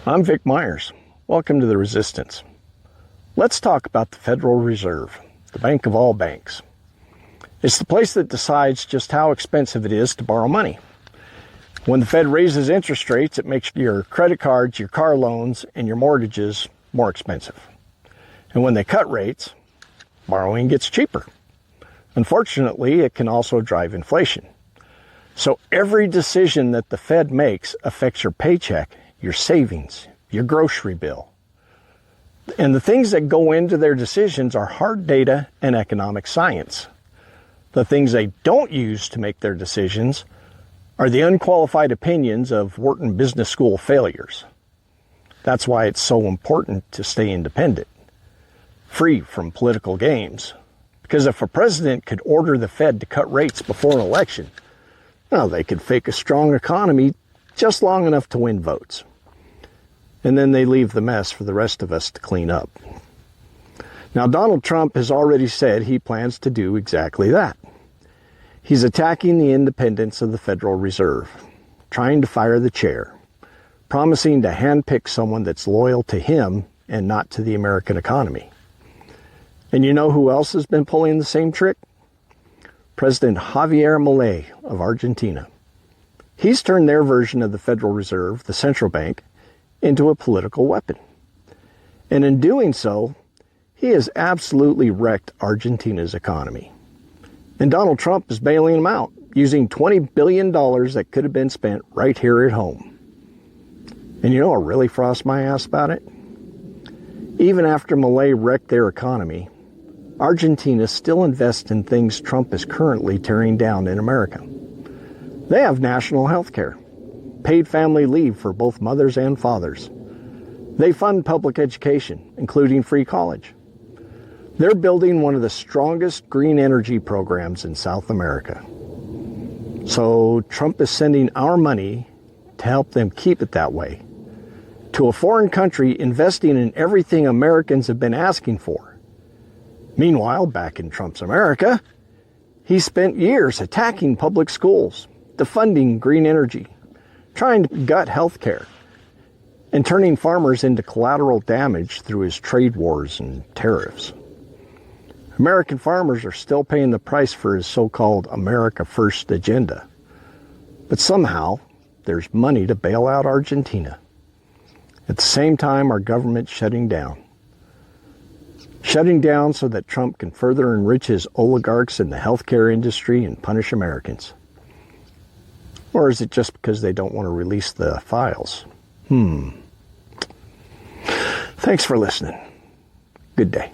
I'm Vic Myers. Welcome to The Resistance. Let's talk about the Federal Reserve, the bank of all banks. It's the place that decides just how expensive it is to borrow money. When the Fed raises interest rates, it makes your credit cards, your car loans, and your mortgages more expensive. And when they cut rates, borrowing gets cheaper. Unfortunately, it can also drive inflation. So every decision that the Fed makes affects your paycheck, your savings, your grocery bill. And the things that go into their decisions are hard data and economic science. The things they don't use to make their decisions are the unqualified opinions of Wharton Business School failures. That's why it's so important to stay independent, free from political games. Because if a president could order the Fed to cut rates before an election, well, they could fake a strong economy just long enough to win votes. And then they leave the mess for the rest of us to clean up. Now, Donald Trump has already said he plans to do exactly that. He's attacking the independence of the Federal Reserve, trying to fire the chair, promising to handpick someone that's loyal to him and not to the American economy. And you know who else has been pulling the same trick? President Javier Milei of Argentina. He's turned their version of the Federal Reserve, the central bank, into a political weapon. And in doing so, he has absolutely wrecked Argentina's economy. And Donald Trump is bailing him out, using $20 billion that could have been spent right here at home. And you know what really frosts my ass about it? Even after Milei wrecked their economy, Argentina still invests in things Trump is currently tearing down in America. They have national health care, paid family leave for both mothers and fathers. They fund public education, including free college. They're building one of the strongest green energy programs in South America. So Trump is sending our money to help them keep it that way, to a foreign country investing in everything Americans have been asking for. Meanwhile, back in Trump's America, he spent years attacking public schools, defunding green energy, trying to gut health care, and turning farmers into collateral damage through his trade wars and tariffs. American farmers are still paying the price for his so-called America First agenda. But somehow, there's money to bail out Argentina. At the same time, our government's shutting down. Shutting down so that Trump can further enrich his oligarchs in the healthcare industry and punish Americans. Or is it just because they don't want to release the files? Thanks for listening. Good day.